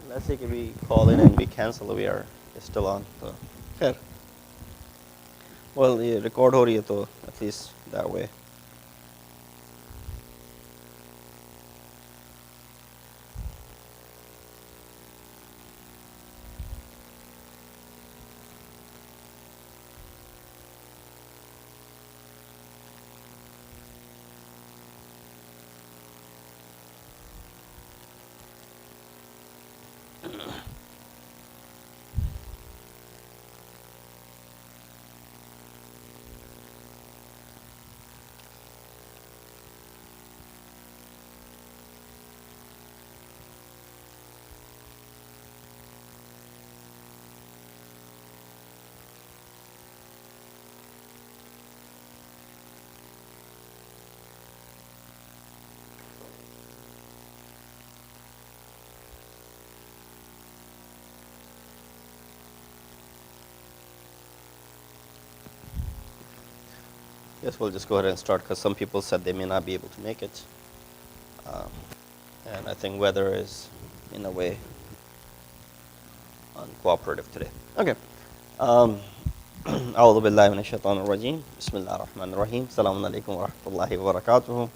let's say we call in and we cancel. We are still on. So, fair. Well, ये record हो रही है तो at least that way. Yes, we'll just go ahead and start because some people said they may not be able to make it. Um, and I think weather is, in a way, uncooperative today. Okay. أعوذ بالله من الشيطان الرجيم بسم الله الرحمن الرحيم السلام عليكم ورحمة الله وبركاته.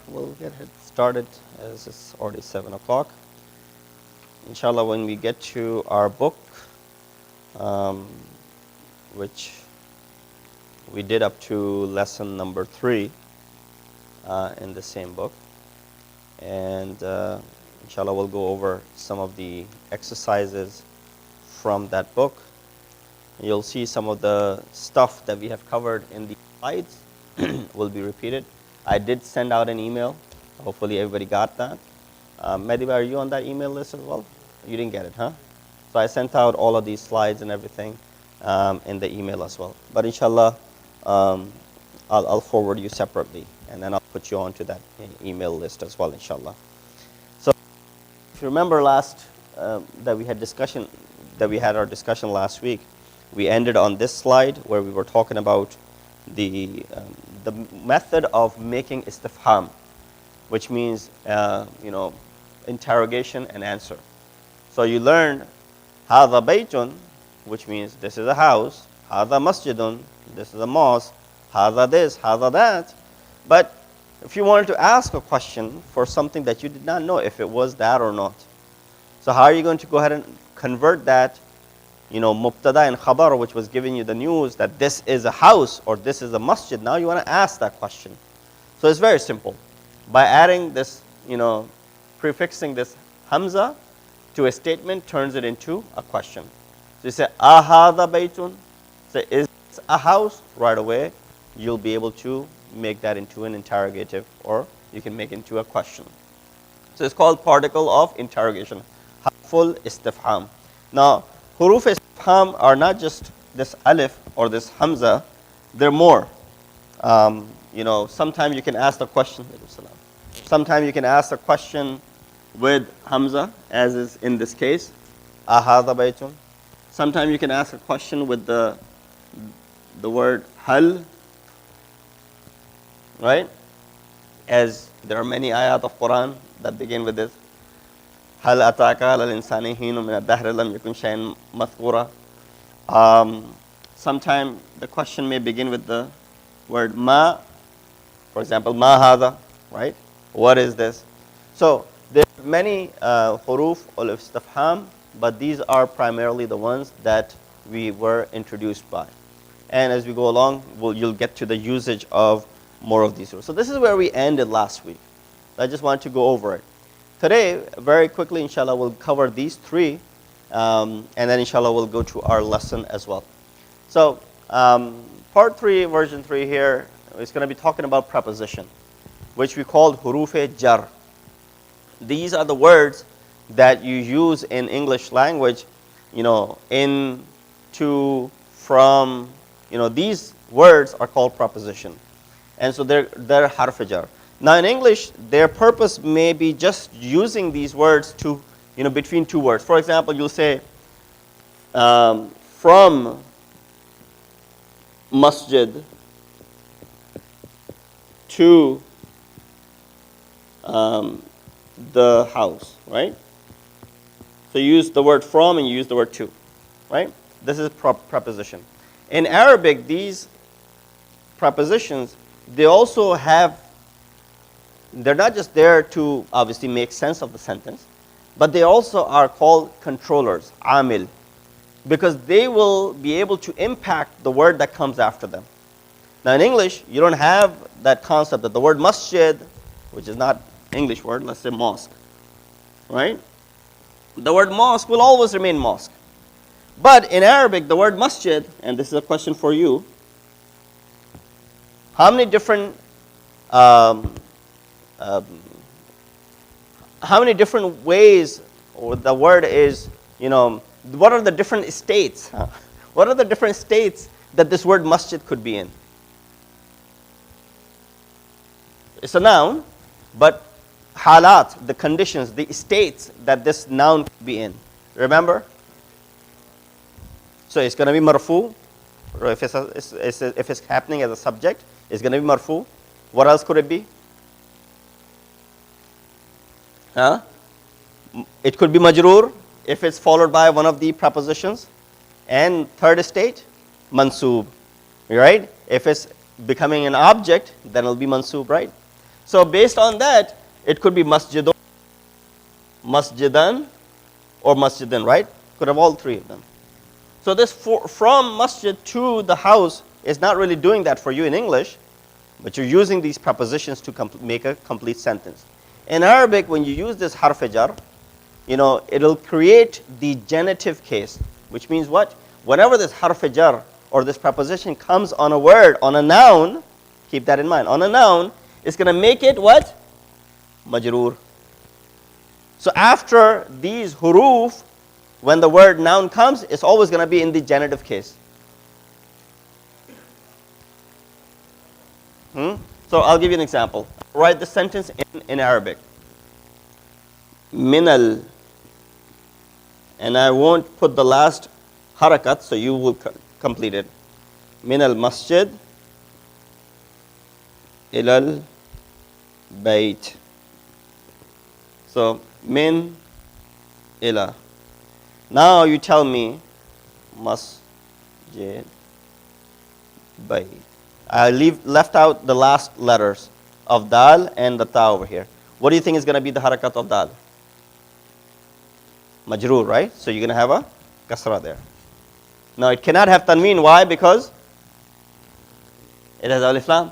We'll get started as it's already 7 o'clock. Inshallah, when we get to our book, which we did up to lesson number 3 in the same book, and inshallah we'll go over some of the exercises from that book. You'll see some of the stuff that we have covered in the slides will be repeated. I did send out an email. Hopefully everybody got that. Mediba, are you on that email list as well? You didn't get it, huh? So I sent out all of these slides and everything in the email as well. But inshallah, I'll forward you separately, and then I'll put you onto that email list as well, inshallah. So if you remember last that we had our discussion last week, we ended on this slide where we were talking about the method of making istifham, which means interrogation and answer. So you learned هذا بيت, which means this is a house. هذا مسجد, this is a mosque. هذا this, هذا that. But if you wanted to ask a question for something that you did not know if it was that or not, so how are you going to go ahead and convert that, mubtada and khabar, which was giving you the news that this is a house or this is a masjid? Now you want to ask that question. So it's very simple. By adding this, prefixing this hamza to a statement turns it into a question. So you say, ahada baytun. So is this a house? Right away, you'll be able to make that into an interrogative, or you can make it into a question. So it's called particle of interrogation, harful istifham. Now, huruf istifham are not just this alif or this hamza, they're more. Sometimes you can ask the question. Sometimes you can ask the question with hamza, as is in this case, ahada baytun. Sometimes you can ask a question with the word hal, right? As there are many ayat of Quran that begin with this. Hal ataka al insani hinu min ad-dahr lam yakun shay'an madhkura. Sometimes the question may begin with the word ma. For example, ma hada, right? What is this? So there are many huruf al-istifham, but these are primarily the ones that we were introduced by. And as we go along, you'll get to the usage of more of these. So this is where we ended last week. I just wanted to go over it. Today, very quickly, inshallah, we'll cover these 3, and then inshallah we'll go to our lesson as well. So part 3, version 3 here, is going to be talking about preposition, which we called huruf jar. These are the words that you use in English language, in, to, from, these words are called preposition. And so they're harf jar. Now in English, their purpose may be just using these words to, between 2 words. For example, you'll say, from masjid to the house, right? So you use the word from and you use the word to, right? This is preposition. In Arabic, these prepositions, they also have, they're not just there to obviously make sense of the sentence, but they also are called controllers, amil, because they will be able to impact the word that comes after them. Now in English, you don't have that concept that the word masjid, which is not English word, let's say mosque, right? The word mosque will always remain mosque. But in Arabic, the word masjid, and this is a question for you, how many different ways or the word is, what are the different states? What are the different states that this word masjid could be in? It's a noun, but halat, the conditions, the states that this noun could be in. Remember? So it's going to be marfu. Or if it's happening as a subject, it's going to be marfu. What else could it be? It could be majroor if it's followed by one of the prepositions. And third state, mansoob. Right? If it's becoming an object, then it'll be mansoob, right? So based on that, it could be masjidun, masjidan, or masjidin, right? Could have all three of them. So this from masjid to the house is not really doing that for you in English, but you're using these prepositions to make a complete sentence. In Arabic, when you use this harf jar, it'll create the genitive case, which means what? Whenever this harf jar or this preposition comes on a word, on a noun, keep that in mind, on a noun, it's going to make it what? Majroor. So after these huruf, when the word noun comes, it's always going to be in the genitive case. So I'll give you an example. Write the sentence in Arabic. Minal. And I won't put the last harakat, so you will complete it. Minal masjid ilal bayt. So, min ila. Now you tell me masjid bayt. I left out the last letters of dal and the ta over here. What do you think is going to be the harakat of dal? Majroor, right? So you're going to have a kasra there. Now it cannot have tanween. Why? Because it has alif lam.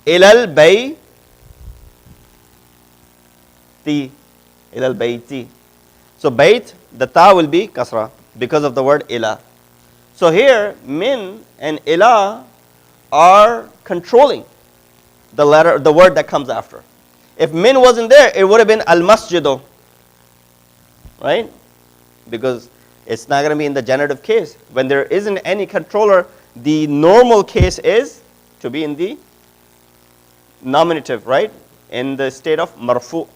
Ilal bayti. Ilal bayti. So bayt, the ta will be kasra because of the word ila. So here, min and ila are controlling the word that comes after. If min wasn't there, it would have been al masjidu, right? Because it's not going to be in the genitive case. When there isn't any controller, the normal case is to be in the nominative, right? In the state of marfu.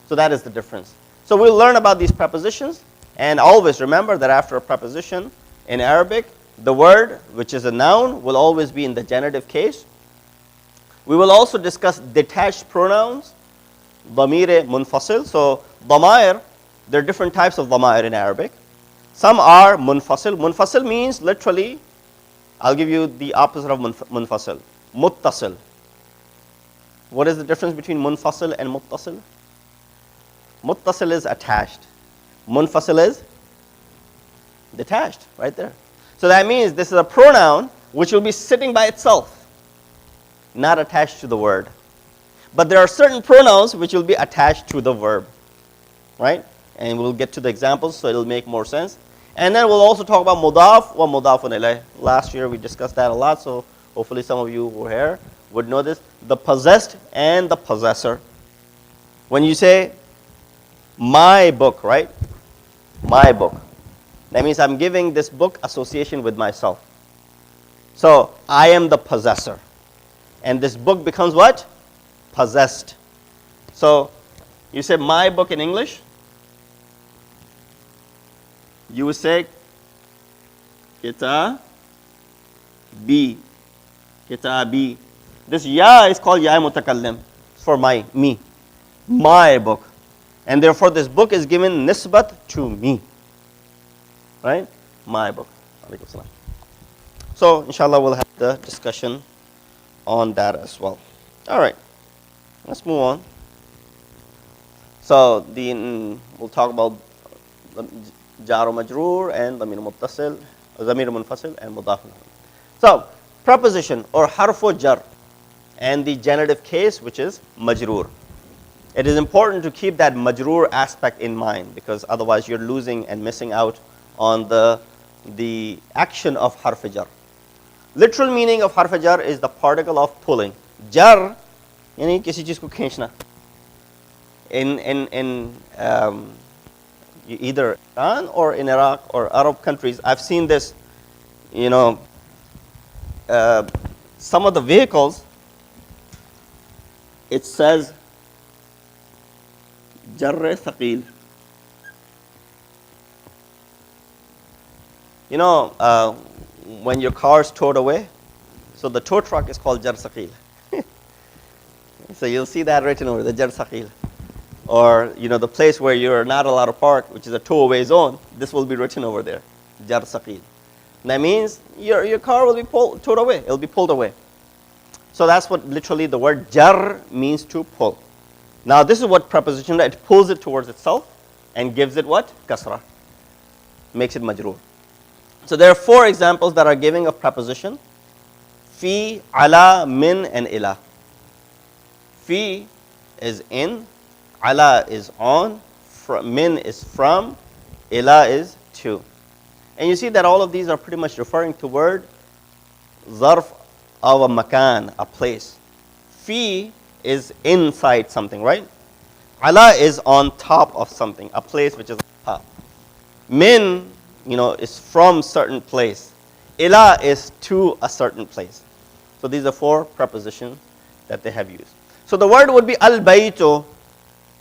So that is the difference. So we'll learn about these prepositions, and always remember that after a preposition in Arabic, the word, which is a noun, will always be in the genitive case. We will also discuss detached pronouns, damir munfasil. So damair, there are different types of damair in Arabic. Some are munfasil. Munfasil means literally, I'll give you the opposite of munfasil, muttasil. What is the difference between munfasil and muttasil? Muttasil is attached. Munfasil is detached, right there. So that means this is a pronoun which will be sitting by itself, not attached to the word. But there are certain pronouns which will be attached to the verb, right? And we'll get to the examples so it'll make more sense. And then we'll also talk about mudaf wa mudafun ilayh. Last year we discussed that a lot, so hopefully some of you who were here would know this. The possessed and the possessor. When you say my book, right? My book. That means I'm giving this book association with myself. So I am the possessor. And this book becomes what? Possessed. So you say my book in English. You would say kitabi. Kitabi. This ya is called ya mutakallim. It's for me. my book. And therefore this book is given nisbat to me. Right? My book. Alaikum salam. So inshallah we'll have the discussion on that as well. All right. Let's move on. So we'll talk about jar majroor and dhamir muttasil, dhamir munfasil and mudaf. So preposition or harfu jar and the genitive case, which is majroor. It is important to keep that majroor aspect in mind, because otherwise you're losing and missing out on the action of harf jar. Literal meaning of harf jar is the particle of pulling. Jar yani kisi cheez ko khinchna. In either Iran or in Iraq or Arab countries, I've seen this. Some of the vehicles, it says jarre thaqil. When your car is towed away, so the tow truck is called jar thaqil. So you'll see that written over the jar thaqil. Or the place where you're not allowed to park, which is a tow away zone, this will be written over there, jar thaqil. That means your car will be towed away, it'll be pulled away. So that's what literally the word jar means, to pull. Now this is what preposition, it pulls it towards itself and gives it what? Kasra. Makes it majroor. So there are 4 examples that are giving of preposition. Fi, ala, min and ila. Fi is in, ala is on, min is from, ila is to. And you see that all of these are pretty much referring to word zarf of a makan, a place. Fi is inside something, right? Ala is on top of something, a place which is on top. Min, is from certain place. Ila is to a certain place. So these are 4 prepositions that they have used. So the word would be al-baytu,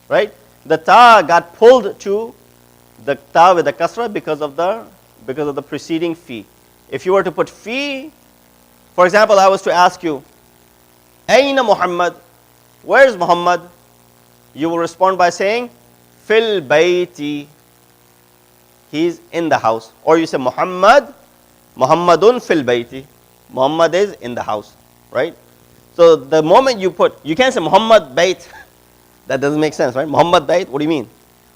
right? The ta got pulled to the ta with the kasra because of the preceding fi. If you were to put fi, for example, I was to ask you, Aina Muhammad? Where is Muhammad? You will respond by saying, Fil bayti. He's in the house. Or you say Muhammad, Muhammadun fil bayti. Muhammad is in the house, right? So the moment you can't say Muhammad bayt. That doesn't make sense, right? Muhammad bayt, what do you mean?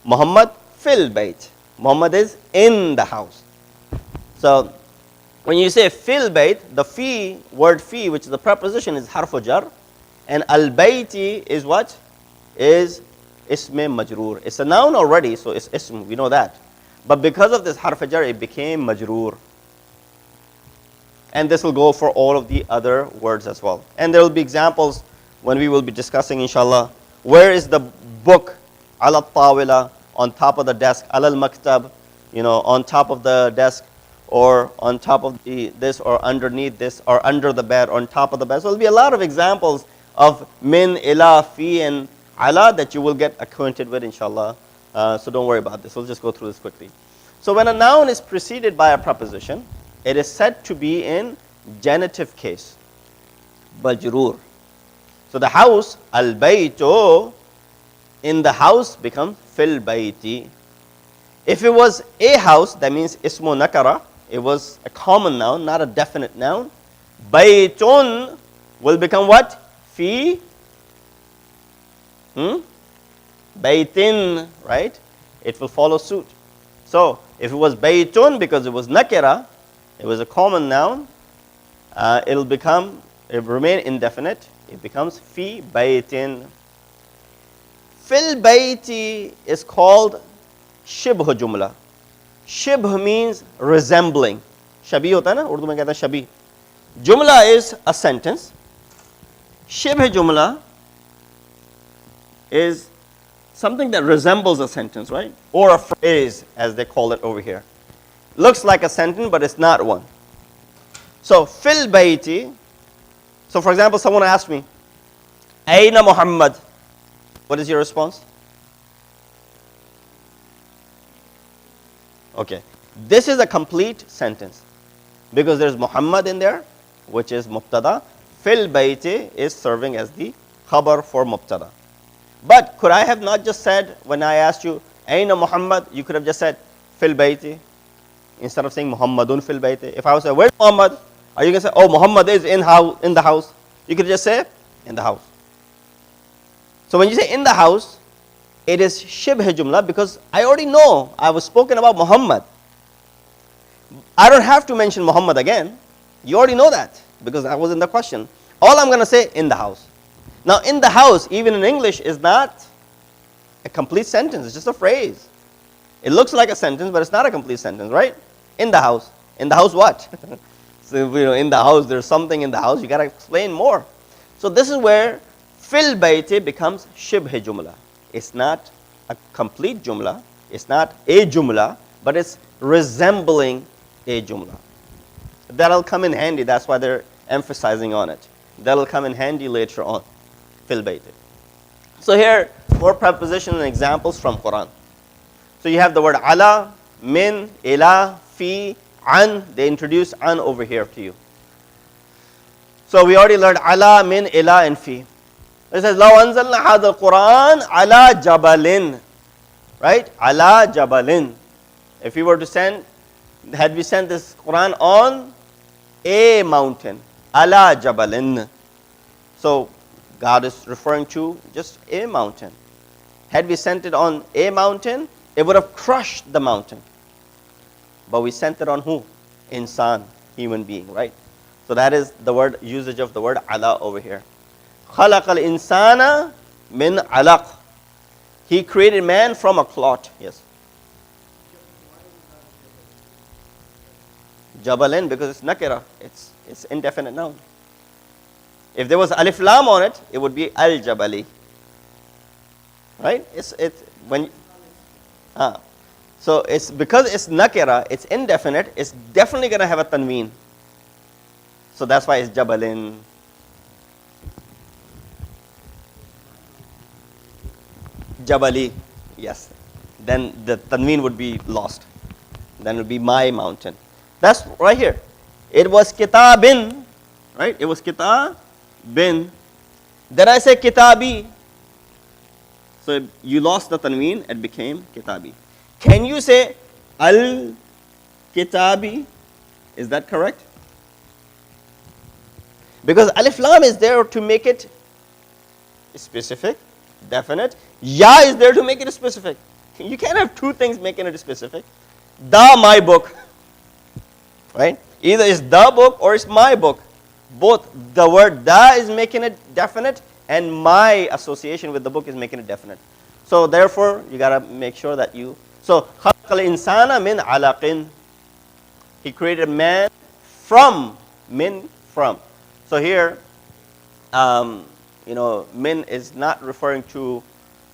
Muhammad fil bayt. Muhammad is in the house. So when you say fil bayt, the word fi, which is the preposition, is harfu jar. And al bayti is what? Is ism majroor. It's a noun already, so it's ism, we know that. But because of this harf jar, it became majroor. And this will go for all of the other words as well. And there will be examples when we will be discussing, inshallah. Where is the book? Ala tawila, on top of the desk. Ala al-maktab, on top of the desk, or on top of this, or underneath this, or under the bed, or on top of the bed. So there will be a lot of examples of min, ila, fi, and ala that you will get acquainted with, inshallah. So don't worry about this. We'll just go through this quickly. So when a noun is preceded by a preposition, it is said to be in genitive case, majroor. So the house, al-baytu, in the house becomes fil bayti. If it was a house, that means ismu nakara, it was a common noun, not a definite noun. Baytun will become what? Fi baytin, right? It will follow suit. So if it was baytun, because it was nakira, it was a common noun, it will remain indefinite. It becomes fi baytin. Fil bayti is called shibh jumla. Shibh means resembling. Shabi hota na, Urdu mein kehte hain shabi. Jumla is a sentence. Shibh jumla is something that resembles a sentence, right? Or a phrase, as they call it over here. Looks like a sentence, but it's not one. So, fil bayti. So, for example, someone asked me, Aina Muhammad? What is your response? Okay. This is a complete sentence because there's Muhammad in there, which is mubtada. Fil bayti is serving as the khabar for mubtada. But could I have not just said, when I asked you, Aina Muhammad, you could have just said, Fil Bayti, instead of saying Muhammadun Fil Bayti. If I was saying, where's Muhammad? Are you going to say, oh, Muhammad is in the house? You could just say, in the house. So when you say in the house, it is shibh jumla because I already know I was spoken about Muhammad. I don't have to mention Muhammad again. You already know that because that was in the question. All I'm going to say, in the house. Now, in the house, even in English, is not a complete sentence. It's just a phrase. It looks like a sentence, but it's not a complete sentence, right? In the house. In the house what? So, in the house, there's something in the house. You got to explain more. So this is where fil bayti becomes shibh jumla. It's not a complete jumla. It's not a jumla, but it's resembling a jumla. That'll come in handy. That's why they're emphasizing on it. That'll come in handy later on. Fil bayti. So here, more preposition and examples from Quran. So you have the word ala, min, ila, fi, an. They introduce an over here to you. So we already learned ala, min, ila, and fi. It says, لَوْ أَنزَلْنَا هَذَا الْقُرْآنَ عَلَى جَبَلٍ. Right? Ala jabalin. If we were to send, had we sent this Quran on a mountain. Ala jabalin. So God is referring to just a mountain. Had we sent it on a mountain, it would have crushed the mountain. But we sent it on who? Insan, human being, right? So that is the word usage of the word ala over here. خَلَقَ الْإِنسَانَ مِنْ عَلَقٍ. He created man from a clot. Yes. Jabalin, because it's nakira. It's indefinite noun. If there was alif lam on it, it would be al-jabali. Right? So it's because it's nakira, it's indefinite, it's definitely going to have a tanween. So that's why it's jabalin. Jabali, yes. Then the tanween would be lost. Then it would be my mountain. That's right here. It was kitabin, right? It was kitabin. Then I say kitabi. So you lost the tanween, it became kitabi. Can you say al kitabi? Is that correct? Because alif lam is there to make it specific, definite. Ya is there to make it specific. You can't have two things making it specific. The my book. Right? Either it's the book or it's my book. Both the word da is making it definite and my association with the book is making it definite. So therefore, you gotta make sure that you. So خَلَقَ الْإِنسَانَ مِنْ عَلَقٍ. He created man from. So here, min is not referring to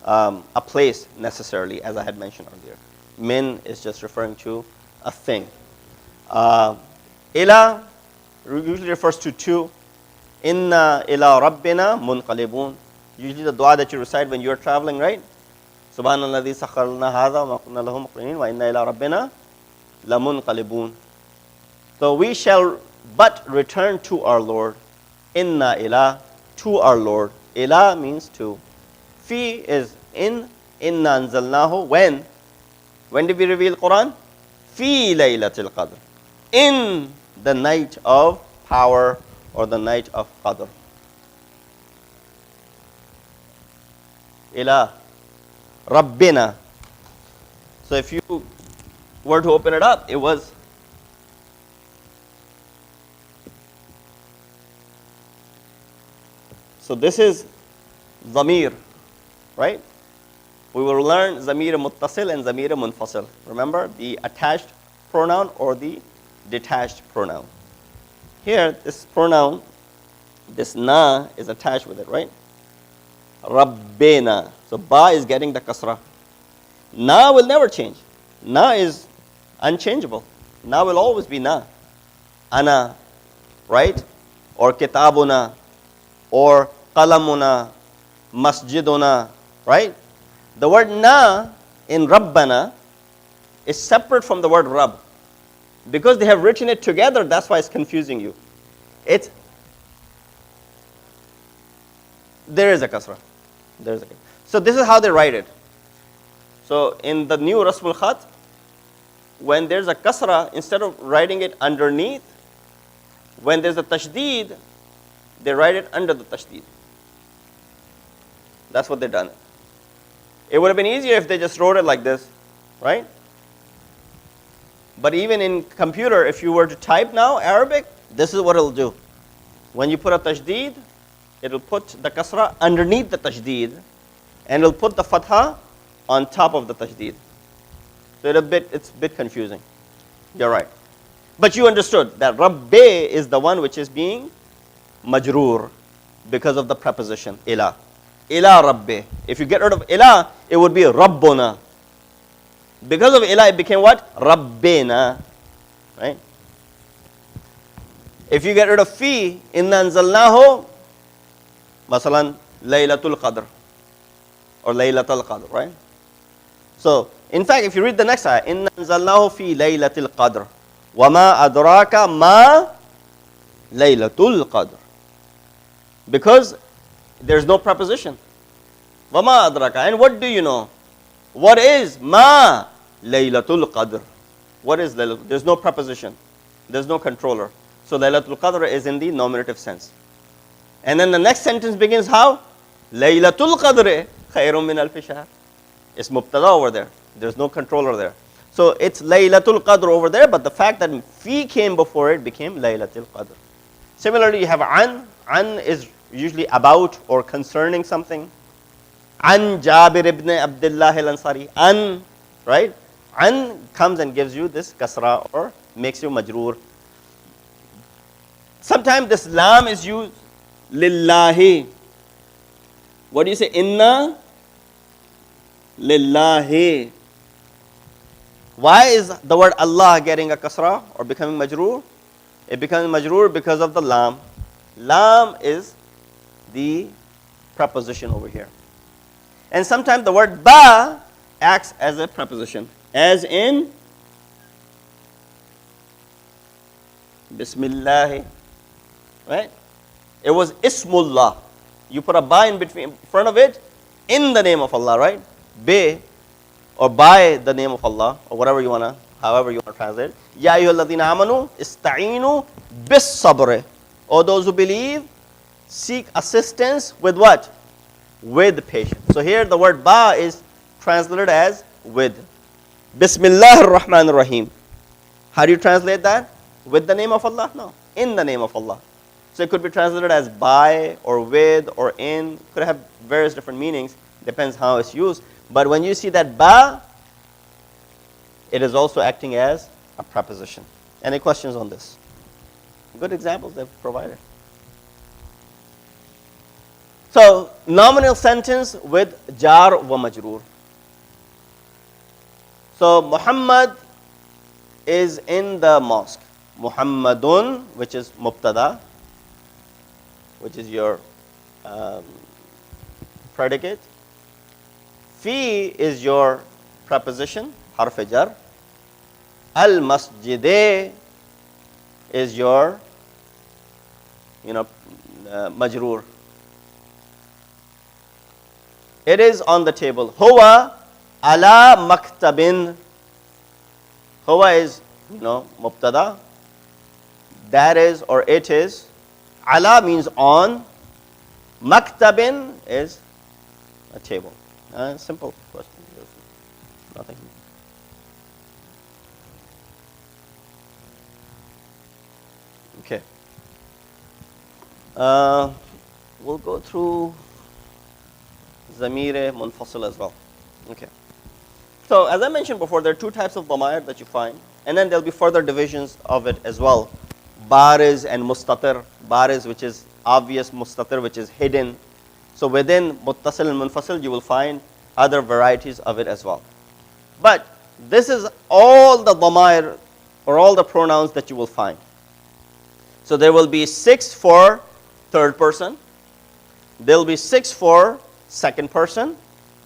a place necessarily, as I had mentioned earlier. Min is just referring to a thing. Ila usually refers to two. Inna ila rabbina munqalibun. Usually the dua that you recite when you are traveling, right? Subhanalladhi sakharna hadha wa kunna lahu muqrinin wa inna ila rabbina lamunqalibun. So we shall but return to our Lord. Inna ila, to our Lord. Ila means to. Fi is in. Inna anzalnahu, when? When did we reveal Quran? Fi laylatil qadr. In the night of power or the night of qadr. Ila Rabbina. So if you were to open it up, it was so this is Zamir, right? We will learn Zamir Muttasil and Zamir Munfasil. Remember the attached pronoun or the detached pronoun. Here, this pronoun, this na is attached with it, right? Rabbina. So ba is getting the kasra. Na will never change. Na is unchangeable. Na will always be na. Ana, right? Or kitabuna, or qalamuna, masjiduna, right? The word na in Rabbana is separate from the word Rabb. Because they have written it together, that's why it's confusing you. There is a kasra. There's a, so this is how they write it. So in the new Rasm al-Khat, when there's a kasra, instead of writing it underneath, when there's a tashdeed, they write it under the tashdeed. That's what they've done. It would have been easier if they just wrote it like this, right? But even in computer, if you were to type now Arabic, this is what it'll do. When you put a tashdeed, it'll put the kasra underneath the tashdeed, and it'll put the fatha on top of the tashdeed. So it's a bit confusing. You're right. But you understood that Rabbe is the one which is being majroor because of the preposition ila. Ila Rabbe. If you get rid of ila, it would be Rabbuna. Because of ila, it became what? Rabbena. Right? If you get rid of fi, inna anzalnahu, masalan, Laylatul Qadr. Or Laylatul Qadr, right? So, in fact, if you read the next ayah, inna anzalnahu fi Laylatul Qadr. Wama adraka ma Laylatul Qadr. Because there's no preposition. Wama adraka. And what do you know? What is ma Laylatul Qadr? What is Laylatul? There's no preposition. There's no controller. So Laylatul Qadr is in the nominative sense. And then the next sentence begins how? Laylatul Qadr khayrun min alfi shahr. It's mubtada over there. There's no controller there. So it's Laylatul Qadr over there, but the fact that fi came before it became Laylatul Qadr. Similarly, you have an. An is usually about or concerning something. An Jabir ibn Abdullah al-Ansari. An, right? An comes and gives you this kasra or makes you majroor. Sometimes this lam is used lillahi. What do you say? Inna lillahi. Why is the word Allah getting a kasra or becoming majroor? It becomes majroor because of the lam. Lam is the preposition over here. And sometimes the word ba acts as a preposition. As in Bismillah. Right? It was Ismullah. You put a ba in front of it, in the name of Allah, right? Be, or by the name of Allah, or whatever you wanna, however you wanna translate. Ya ayyuhalladhina amanu ista'inu bis sabr. O those who believe, seek assistance with what? With patience. So here the word ba is translated as with. Bismillah ar-Rahman ar-Rahim. How do you translate that? With the name of Allah? No. In the name of Allah. So it could be translated as by or with or in. Could have various different meanings. Depends how it's used. But when you see that ba, it is also acting as a preposition. Any questions on this? Good examples they've provided. So, nominal sentence with jar wa majroor. So, Muhammad is in the mosque. Muhammadun, which is mubtada, which is your predicate. Fi is your preposition, harf jar. Al masjide is your, majroor. It is on the table. Huwa ala maktabin. Huwa is, mubtada. That is or it is. Ala means on. Maktabin is a table. Simple question. There's nothing. Okay. We'll go through Zamir Munfasil as well. Okay. So as I mentioned before, there are two types of dhama'ir that you find, and then there'll be further divisions of it as well. Bariz and mustatir. Bariz, which is obvious, mustatir, which is hidden. So within muttasil and munfasil, you will find other varieties of it as well. But this is all the dhama'ir or all the pronouns that you will find. So there will be 6 for third person, there will be 6 for second person,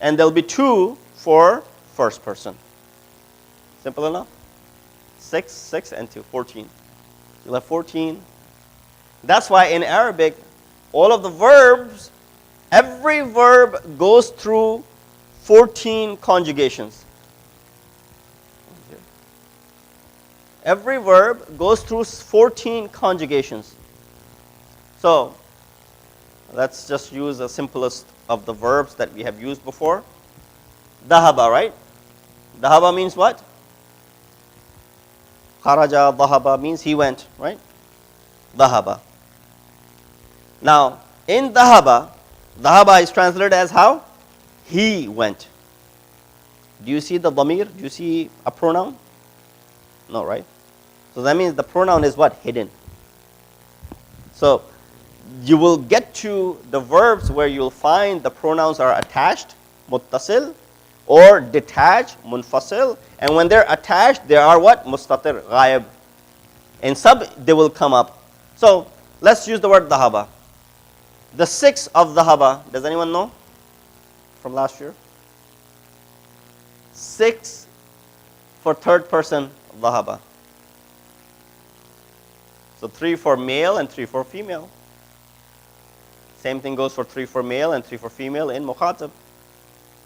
and there will be 2 for first person. Simple enough? 6, 6, and 2, 14. You'll have 14. That's why in Arabic, all of the verbs Every verb goes through 14 conjugations. Every verb goes through 14 conjugations. So let's just use the simplest of the verbs that we have used before. Dhahaba, right? Dhahaba means what? Kharaja, dhahaba means he went, right? Dhahaba. Now, in dhahaba, dhahaba is translated as how? He went. Do you see the dhamir? Do you see a pronoun? No, right? So that means the pronoun is what? Hidden. So you will get to the verbs where you'll find the pronouns are attached, muttasil, or detached, munfasil. And when they're attached, they are what? Mustatir, ghaib. In sub, they will come up. So let's use the word dhahaba. The 6 of dhahaba, does anyone know from last year? 6 for third person dhahaba. So 3 for male and 3 for female. Same thing goes for 3 for male and 3 for female in mukhatab.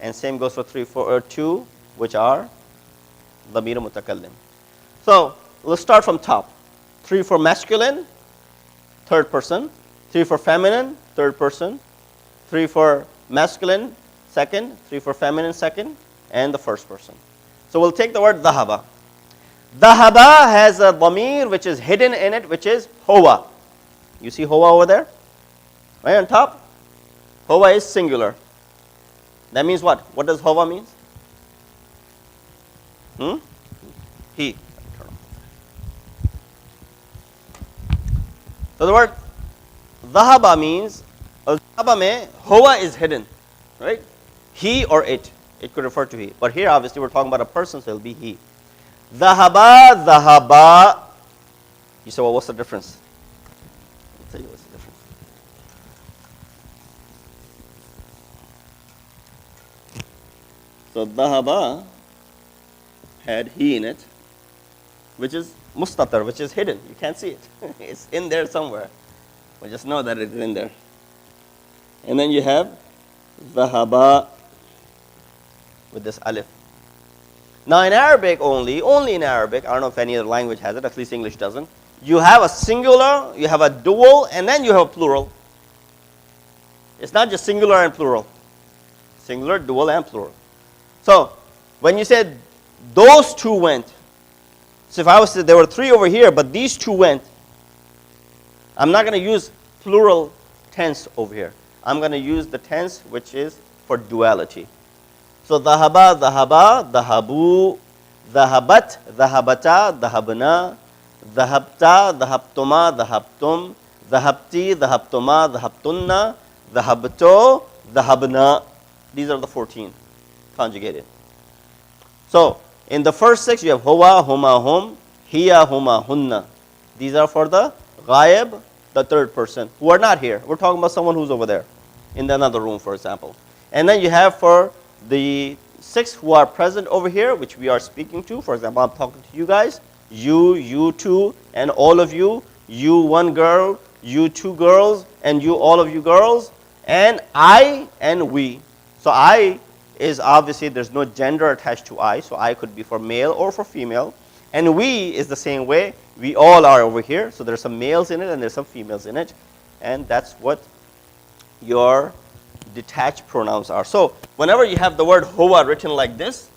And same goes for 3 for 2, which are dhamir mutakallim. So let's start from top. 3 for masculine, third person. 3 for feminine, third person. 3 for masculine, second. 3 for feminine, second. And the first person. So we'll take the word dhahaba. Dhahaba has a dhamir which is hidden in it, which is huwa. You see huwa over there? Right on top? Huwa is singular. That means what? What does huwa mean? He. So the word dhahaba means, dhahaba mein huwa is hidden, right? He or it. It could refer to he. But here obviously we're talking about a person, so it'll be he. Dhahaba, dhahaba. You say, well, what's the difference? I'll tell you what's the difference. So dhahaba had he in it, which is mustatar, which is hidden. You can't see it. It's in there somewhere. But just know that it's in there. And then you have dhahaba with this alif. Now in Arabic only in Arabic, I don't know if any other language has it, at least English doesn't. You have a singular, you have a dual, and then you have a plural. It's not just singular and plural. Singular, dual, and plural. So when you said those two went, so if I was to say there were 3 over here, but these 2 went, I'm not going to use plural tense over here. I'm going to use the tense which is for duality. So dhahaba, dhahaba, dhahabu, dhahabat, dhahabata, dhahabna, dhahabta, dhahabtuma, dhahabtum, dhahabti, dhahabtuma, dhahabtunna, dhahabto, dhahabna. These are the 14 conjugated. So in the first 6 you have huwa, huma, hum, hiya, huma, hunna. These are for the ghaib, the third person, who are not here. We're talking about someone who's over there in another room, for example. And then you have for the 6 who are present over here, which we are speaking to. For example, I'm talking to you guys, you 2, and all of you 1 girl, you 2 girls, and you all of you girls, and I and we. So I is obviously, there's no gender attached to I, so I could be for male or for female. And we is the same way. We all are over here, so there's some males in it and there's some females in it. And that's what your detached pronouns are. So whenever you have the word huwa written like this,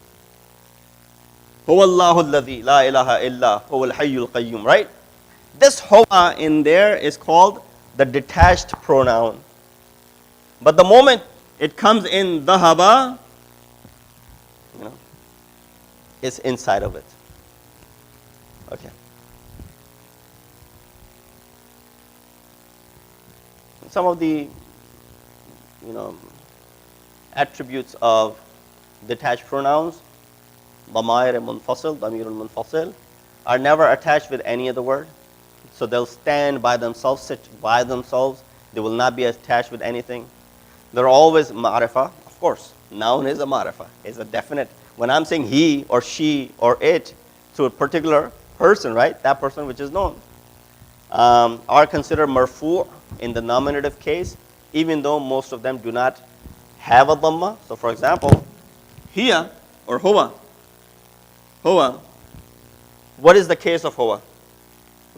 huwa Allahu alladhi la ilaha illa huwa al-hayyul qayyum, right? This huwa in there is called the detached pronoun. But the moment it comes in dhahaba, it's inside of it. Okay. Some of the attributes of detached pronouns, dhamir munfasil, dhamirul munfasil, are never attached with any other word. So they'll stand by themselves, sit by themselves. They will not be attached with anything. They're always ma'rifah. Of course, noun is a ma'rifah. It's a definite. When I'm saying he or she or it to a particular person, right? That person which is known. Are considered marfu' in the nominative case even though most of them do not have a dhamma. So for example, hiya or huwa. Huwa. What is the case of huwa?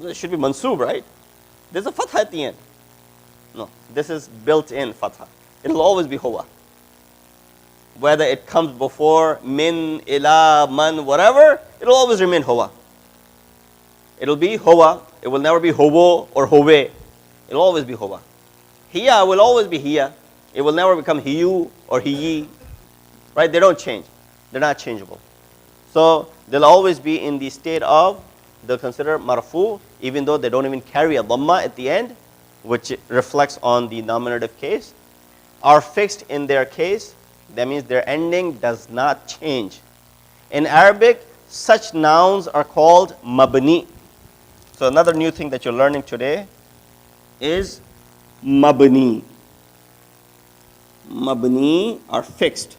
It should be mansub, right? There's a fatha at the end. No, this is built-in fatha. It'll always be huwa. Whether it comes before min, ila, man, whatever, it'll always remain huwa. It'll be huwa. It will never be huwo or huwe. It'll always be huwa. Hiya will always be hiya. It will never become hiyu or hiyi. Right? They don't change. They're not changeable. So they'll always be in the state of, they'll consider marfu, even though they don't even carry a dhamma at the end, which reflects on the nominative case, are fixed in their case. That means their ending does not change. In Arabic, such nouns are called mabni. So another new thing that you're learning today is mabni. Mabni are fixed,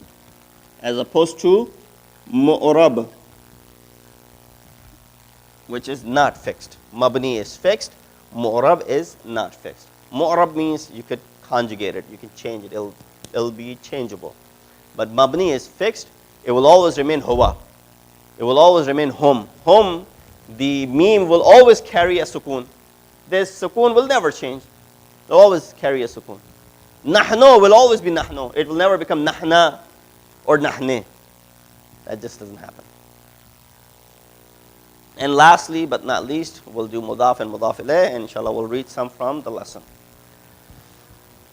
as opposed to mu'rab, which is not fixed. Mabni is fixed, mu'rab is not fixed. Mu'rab means you could conjugate it, you can change it, it'll be changeable. But mabni is fixed, it will always remain huwa. It will always remain hum. Hum, the meme will always carry a sukoon. This sukoon will never change. It will always carry a sukoon. Nahnu will always be nahnu. It will never become nahna or nahne. That just doesn't happen. And lastly, but not least, we'll do mudaf and mudaf ilayh, and inshallah we'll read some from the lesson.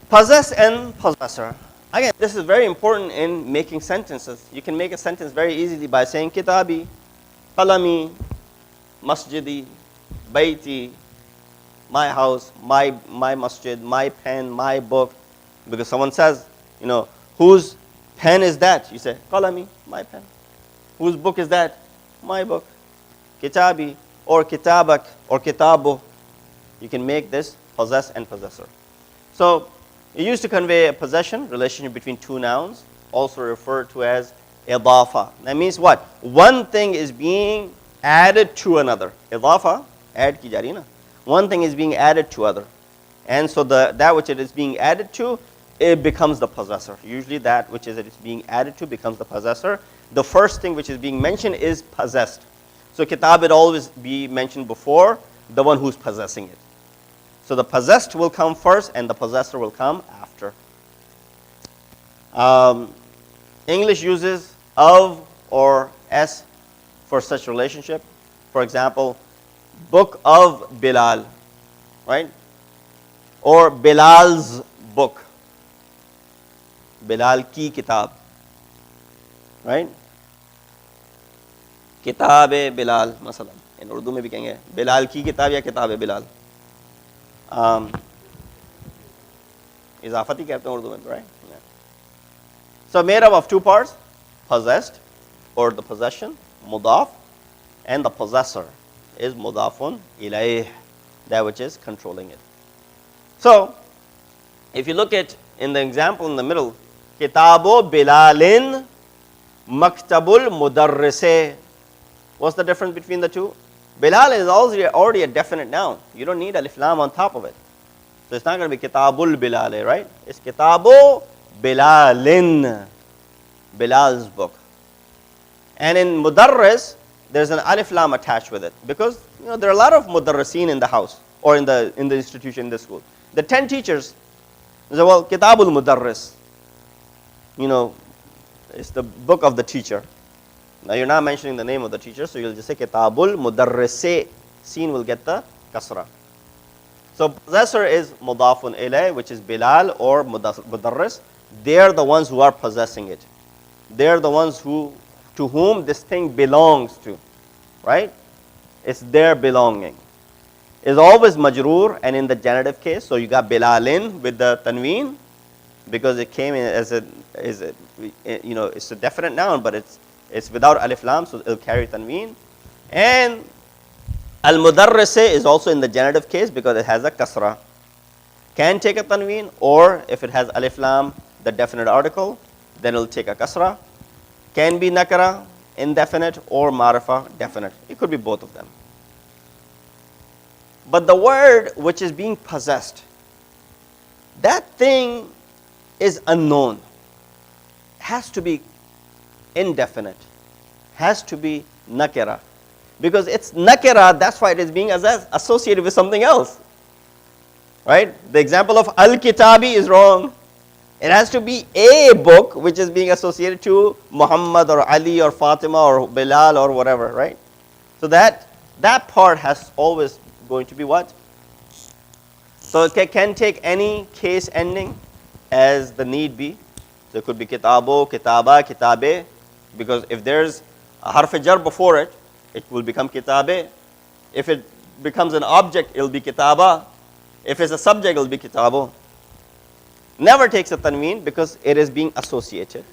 Possess and possessor. Again, this is very important in making sentences. You can make a sentence very easily by saying kitabi, qalami, masjidi, baiti, my house, my masjid, my pen, my book. Because someone says, whose pen is that? You say, qalami, my pen. Whose book is that? My book. Kitabi, or kitabak, or kitabu. You can make this possess and possessor. So, it used to convey a possession, relationship between two nouns, also referred to as idafa. That means what? One thing is being added to another. Idafa, add ki jari na. One thing is being added to other. And so that which it is being added to, it becomes the possessor. Usually that which is it is being added to becomes the possessor. The first thing which is being mentioned is possessed. So kitab would always be mentioned before the one who's possessing it. So the possessed will come first and the possessor will come after. English uses of or s for such relationship. For example, book of Bilal, right? Or Bilal's book. Bilal ki kitab, right? Kitab-e Bilal, masalan. In Urdu mein bhi kehenge, Bilal ki kitab ya kitab-e Bilal. Izafati kehte hain Urdu mein, right? Yeah. So made up of two parts, possessed or the possession, mudaf, and the possessor is mudafun ilayh, that which is controlling it. So if you look at in the example in the middle, Kitabu Bilalin Maktabul Mudarrise. What's the difference between the two? Bilal is already a definite noun. You don't need alif lam on top of it. So it's not going to be Kitabul Bilal, right? It's Kitabu Bilalin, Bilal's book. And in Mudarris, there's an alif lam attached with it because there are a lot of mudarrisin in the house or in the institution, in the school. The 10 teachers, they say, well, Kitabul Mudarris. It's the book of the teacher. Now you're not mentioning the name of the teacher, so you'll just say Kitabul Mudarrise. Seen will get the kasra. So possessor is mudafun ilayh, which is Bilal or Mudarris. They're the ones who are possessing it. They're the ones to whom this thing belongs to, right? It's their belonging. It's always majroor, and in the genitive case, so you got Bilalin with the tanween, because it came in as it's a definite noun, but it's without alif lam, so it'll carry tanween. And al-mudarrise is also in the genitive case because it has a kasra. Can take a tanween, or if it has alif lam, the definite article, then it'll take a kasra. Can be nakara, indefinite, or marifa, definite. It could be both of them. But the word which is being possessed, that thing is unknown, has to be indefinite, has to be nakira. Because it's nakira, that's why it is being associated with something else. Right? The example of al-kitabi is wrong. It has to be a book which is being associated to Muhammad or Ali or Fatima or Bilal or whatever, right? So that part has always going to be what? So it can take any case ending as the need be. So it could be kitabo, kitaba, kitabe, because if there's a harf jar before it, it will become kitabe. If it becomes an object, it will be kitaba. If it's a subject, it will be kitabo. Never takes a tanween because it is being associated.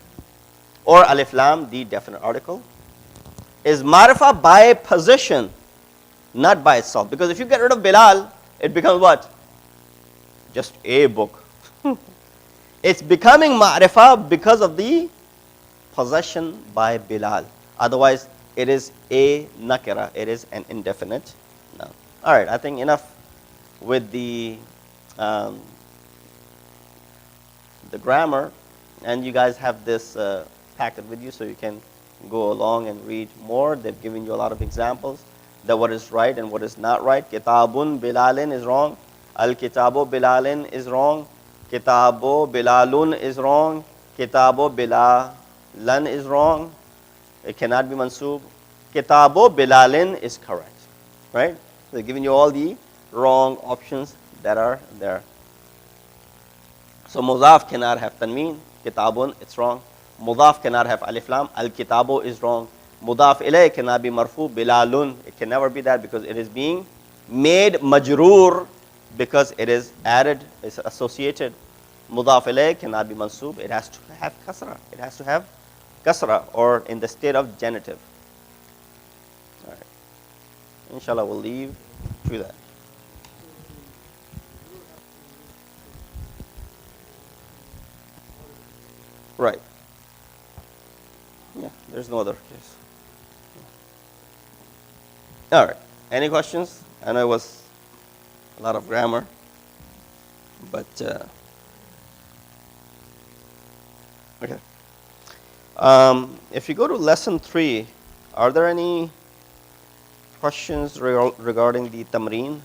Or alif lam, the definite article, is marifa by position, not by itself. Because if you get rid of Bilal, it becomes what? Just a book. It's becoming ma'rifa because of the possession by Bilal. Otherwise, it is a nakira. It is an indefinite noun. All right, I think enough with the grammar. And you guys have this packet with you, so you can go along and read more. They've given you a lot of examples that what is right and what is not right. Kitabun Bilalin is wrong. Al-Kitabu Bilalin is wrong. Kitabu Bilalun is wrong. Kitabu Bilalan is wrong. It cannot be mansub. Kitabu Bilalin is correct. Right? They're giving you all the wrong options that are there. So mudaf cannot have tanween. Kitabun, it's wrong. Mudaf cannot have alif lam. Al-Kitabu is wrong. Mudaf ilayh cannot be marfu. Bilalun, it can never be that because it is being made majroor because it is added, it's associated. Mudaf ilayh cannot be mansub. It has to have kasra. It has to have kasra or in the state of genitive. All right. Inshallah, we'll leave through that. Right. Yeah, there's no other case. All right. Any questions? I know it was a lot of grammar, but okay. If you go to lesson 3, are there any questions regarding the tamreen?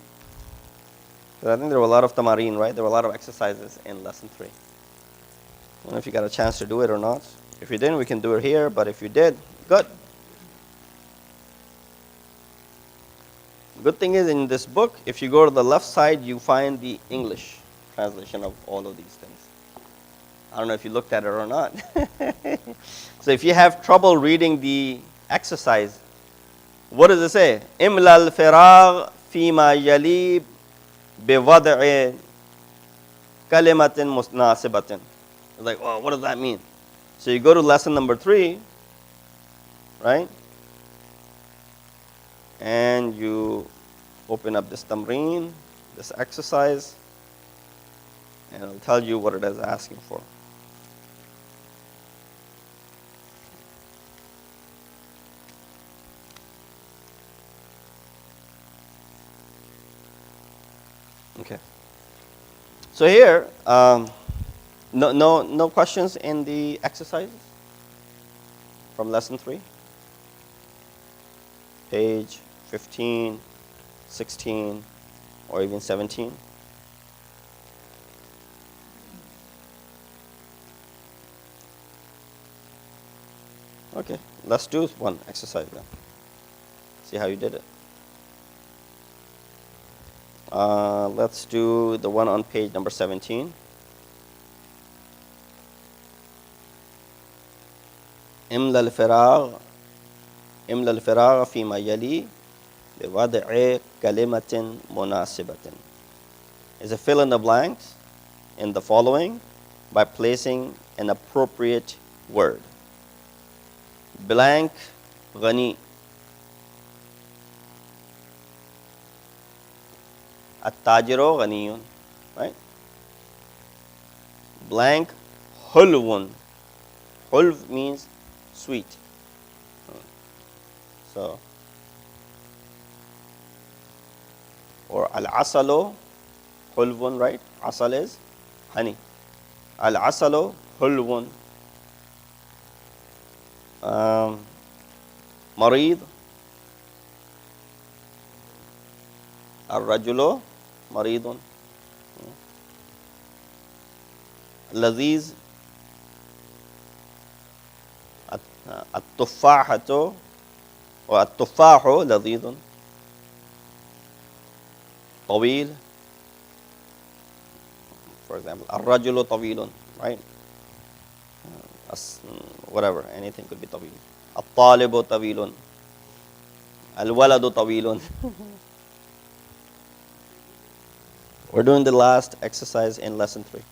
I think there were a lot of tamareen, right? There were a lot of exercises in lesson 3. I don't know if you got a chance to do it or not. If you didn't, we can do it here, but if you did, good. Good thing is in this book, if you go to the left side, you find the English translation of all of these things. I don't know if you looked at it or not. So if you have trouble reading the exercise, what does it say? Imla al-firagh fima yali biwad'i kalimatin musnasibatin. It's like, oh, what does that mean? So you go to lesson number 3, right? And you open up this tamreen, this exercise, and it'll tell you what it is asking for. Okay. So here, no questions in the exercises from lesson 3? Page 15, 16, or even 17? Okay, let's do one exercise then. See how you did it. Let's do the one on page number 17. املى الفراغ فيما يلي بوضع كلمة مناسبة. Is a fill in the blanks in the following by placing an appropriate word. Blank غني. التاجر غني, right? Blank حلو. حلو means sweet. So, or al-asalu hulvun, right? Asal is honey. Al-asalu hulwun. Marid. Al-rajulu maridun. Laziz. At-tuffahatu or at-tuffahu lazizun. Tawil. For example, ar-rajulu tawilun, right? Whatever, anything could be tawil. At-talibu tawilun. Al-waladu tawilun. We're doing the last exercise in lesson 3.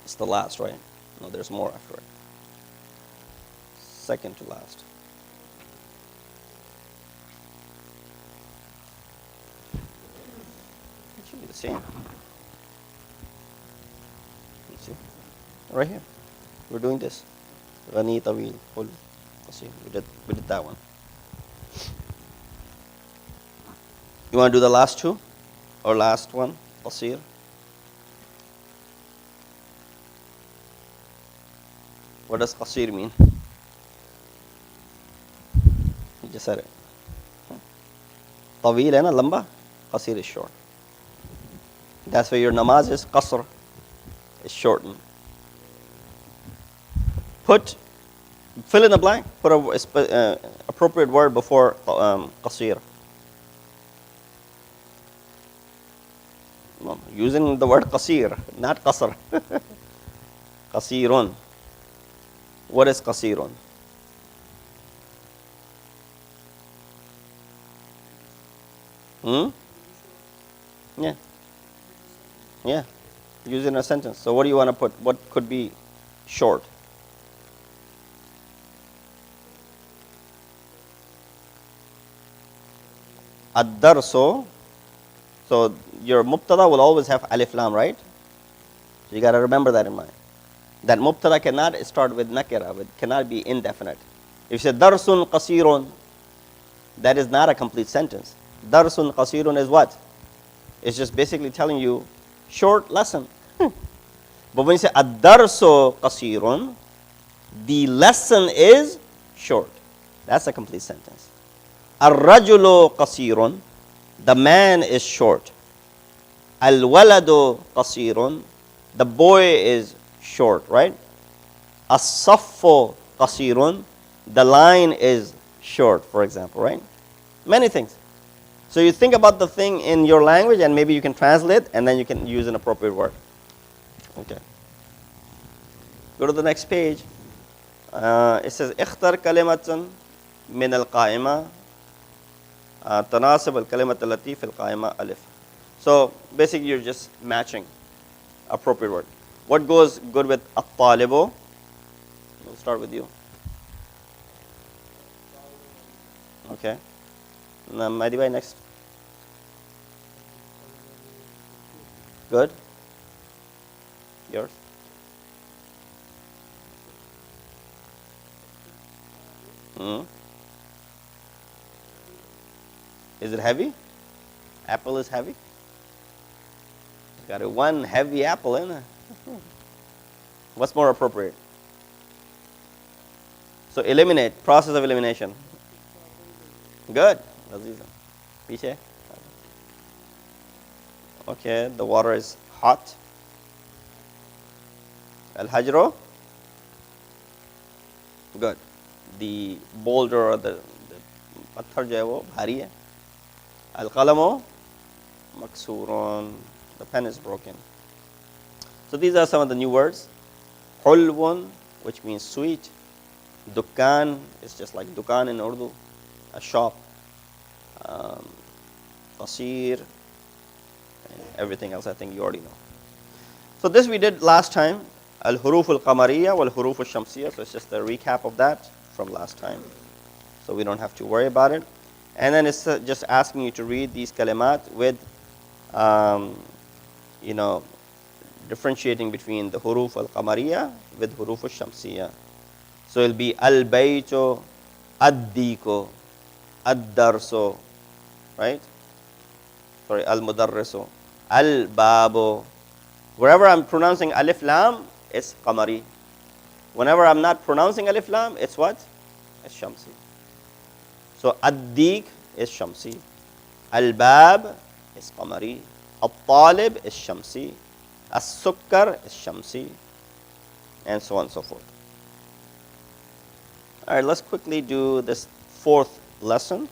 It's the last, right? No, there's more after it. Second to last. It should be the same. You see? Right here. We're doing this. Rani, Tawil, Hul. See, we did that one. You want to do the last two? Or last one? Qasir? What does qasir mean? You just said it. Tawil hai na, lamba. Qasir is short. That's why your namaz is qasr. It's shortened. Fill in the blank. Put a appropriate word before qasir. No, using the word qasir, not qasr. Qasirun. What is qasirun? Yeah. Yeah. Use it in a sentence. So what do you want to put? What could be short? Ad-darsu. So your mubtada will always have alif lam, right? So you got to remember that in mind. That mubtada cannot start with nakira, it cannot be indefinite. If you say darsun qasirun, that is not a complete sentence. Darsun qasirun is what? It's just basically telling you short lesson. But when you say ad-darsu qasirun, the lesson is short. That's a complete sentence. Ar-rajulu qasirun, the man is short. Al-waladu qasirun, the boy is short, right? As-saffu qasirun, the line is short, for example, right? Many things. So you think about the thing in your language and maybe you can translate and then you can use an appropriate word. Okay. Go to the next page. It says, اختر كلمة من القائمة تناسب الكلمة التي في القائمة ألف. So basically you're just matching appropriate word. What goes good with at-talibu? We'll start with you. Okay. Mahdi bhai, next. Good. Yours. Is it heavy? Apple is heavy? Got a one heavy apple in it. What's more appropriate? So eliminate, process of elimination. Good. Piche. Okay, the water is hot. Al-hajru. Good. The boulder or the patthar jo hai wo bhari hai. Al-qalamu maksurun. The pen is broken. So these are some of the new words. Hulwun, which means sweet. Dukkan is just like dukan in Urdu, a shop. Qasir, and everything else I think you already know. So this we did last time. Al-huruf al-qamariyya wal-huruf al-shamsiyya. So it's just a recap of that from last time. So we don't have to worry about it. And then it's just asking you to read these kalimat with differentiating between the huruf al-qamariyya with huruf al-shamsiyya. So it'll be al-baytu, ad-diku, ad-darsu, right? Sorry, al-mudarrisu. Al-babu. Wherever I'm pronouncing alif lam, it's qamari. Whenever I'm not pronouncing alif lam, it's what? It's shamsi. So ad-dik is shamsi. Al-bab is qamari. Al-talib is shamsi. As-sukkar is shamsi. And so on and so forth. All right, let's quickly do this fourth lesson,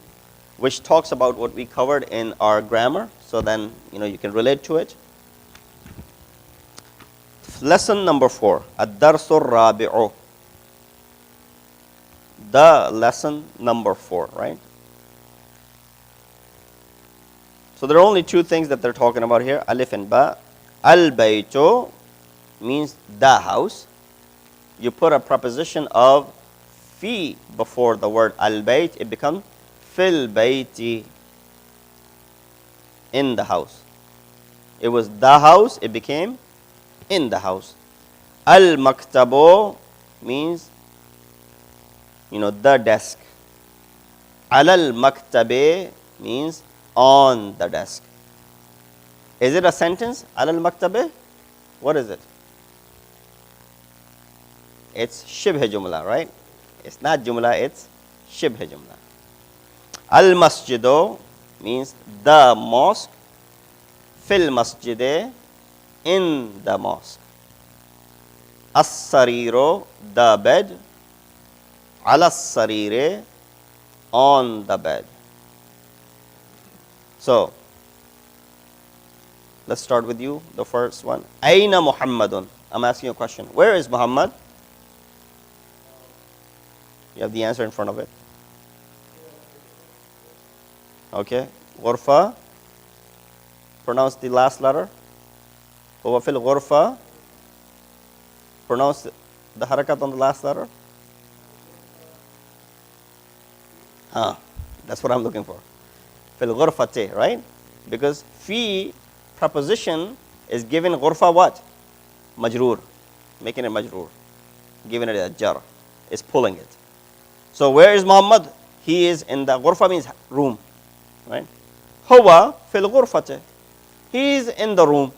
which talks about what we covered in our grammar. So then, you can relate to it. Lesson number 4, Ad-Darsu Rabi'u. The lesson number 4, right? So there are only two things that they're talking about here, alif and ba. Al-Baytu means the house. You put a preposition of fi before the word al-bayt, it becomes fil bayti, in the house. It was the house, it became in the house. Al-maktabu means, the desk. Alal-maktabe means on the desk. Is it a sentence? Alal-maktabe? What is it? It's shibh jumla, right? It's not jumla, it's shibh jumla. Al-masjidu means the mosque. Fil masjide, in the mosque. As-sariru, the bed. Alas-sarire, on the bed. So, let's start with you, the first one. Aina Muhammadun? I'm asking you a question. Where is Muhammad? You have the answer in front of it. Okay. Ghurfa. Pronounce the last letter. Huwa fil ghurfa. Pronounce the harakat on the last letter. That's what I'm looking for. Fil ghurfati, right? Because fi preposition is given ghurfa what? Majroor. Making it majroor. Giving it a jar. It's pulling it. So where is Muhammad? He is in the ghurfa means room. Right? Huwa fil ghurfati. He is in the room.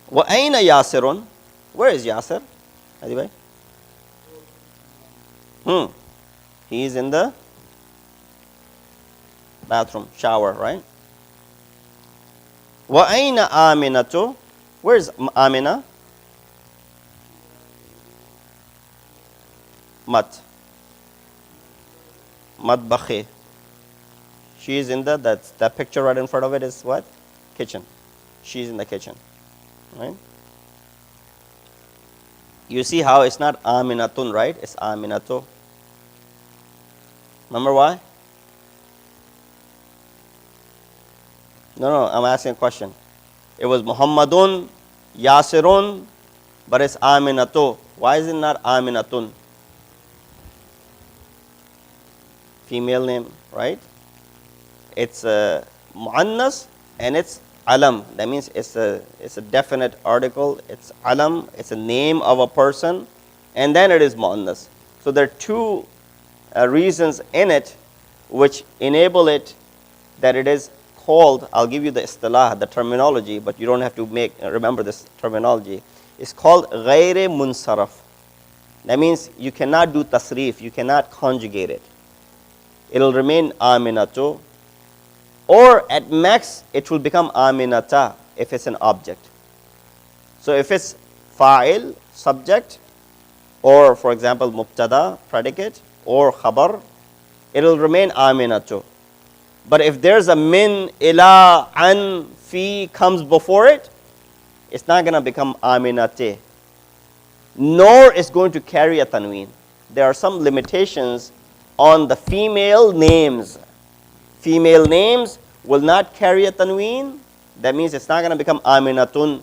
Wa aina Yasirun? Where is Yasir? Anyway. He is in the bathroom, shower, right? Wa aina Aminatu? Where is Amina? Matbakhi. She is in that picture right in front of it is what? Kitchen. She's in the kitchen. Right? You see how it's not Aminatun, right? It's Aminatu. Remember why? No, I'm asking a question. It was Muhammadun, Yasirun, but it's Aminatu. Why is it not Aminatun? Female name, right? It's a muannas and it's alam. That means it's a definite article. It's alam. It's a name of a person, and then it is muannas. So there are two reasons in it which enable it that it is called. I'll give you the istilah, the terminology, but you don't have to remember this terminology. It's called ghayre munsaraf. That means you cannot do tasrif. You cannot conjugate it. It'll remain aminatu, or at max it will become aminata if it's an object. So if it's fa'il, subject, or for example mubtada, predicate, or khabar, it will remain aminatu. But if there's a min, ila, an, fi comes before it, it's not going to become aminate, nor is going to carry a tanween. There are some limitations on the female names. Female names will not carry a tanween. That means it's not going to become Aminatun.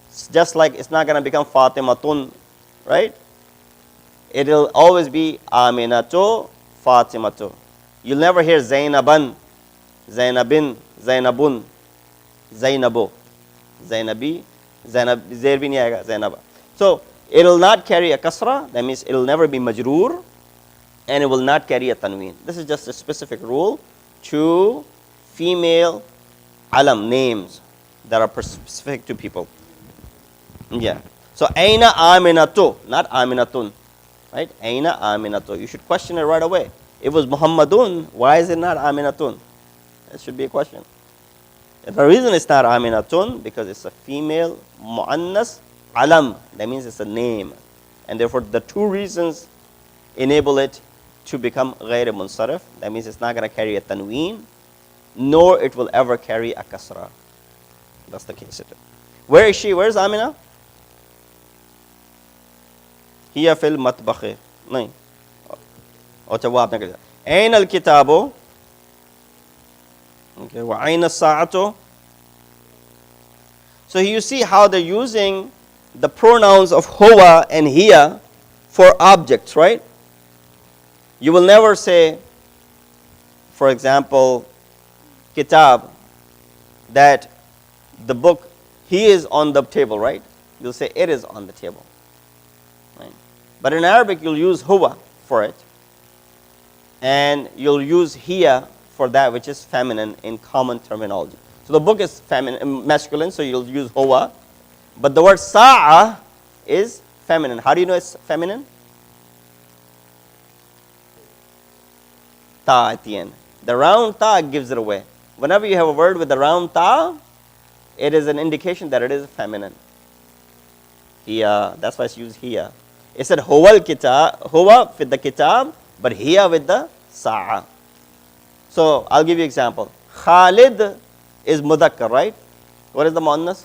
It's just like it's not going to become Fatimatun, right? It will always be Aminatu, Fatimatu. You'll never hear Zainaban, Zainabin, Zainabun, Zainabu, Zainabi, Zainab, Zainabin Yaga, Zainaba. So it will not carry a kasra. That means it will never be majroor, and it will not carry a tanween. This is just a specific rule two female alam names that are specific to people. Yeah. So Aina Aminatu, not Aminatun. Right? Aina Aminatu. You should question it right away. It was Muhammadun, why is it not Aminatun? That should be a question. And the reason it's not Aminatun, because it's a female mu'annas alam. That means it's a name. And therefore the two reasons enable it to become غير munsarif. That means it's not going to carry a tanween, nor it will ever carry a kasra. That's the case. Where is she? Where is Amina? Hiya fil matbakh. नहीं. अच्छा वो आपने कहा. أين الكتاب? Okay. وأين الساعة? So you see how they're using the pronouns of huwa and hiya for objects, right? You will never say, for example, kitab, that the book, he is on the table, right? You'll say it is on the table. Right? But in Arabic, you'll use huwa for it. And you'll use hiya for that which is feminine in common terminology. So the book is feminine, masculine, so you'll use huwa. But the word sa'a is feminine. How do you know it's feminine? Ta at the end. The round ta gives it away. Whenever you have a word with the round ta, it is an indication that it is feminine. Hiya, that's why it's used hiya. It said huwa al-kitab, huwa with the kitab, but hiya with the sa'a. So I'll give you an example. Khalid is mudakkar, right? What is the muannas?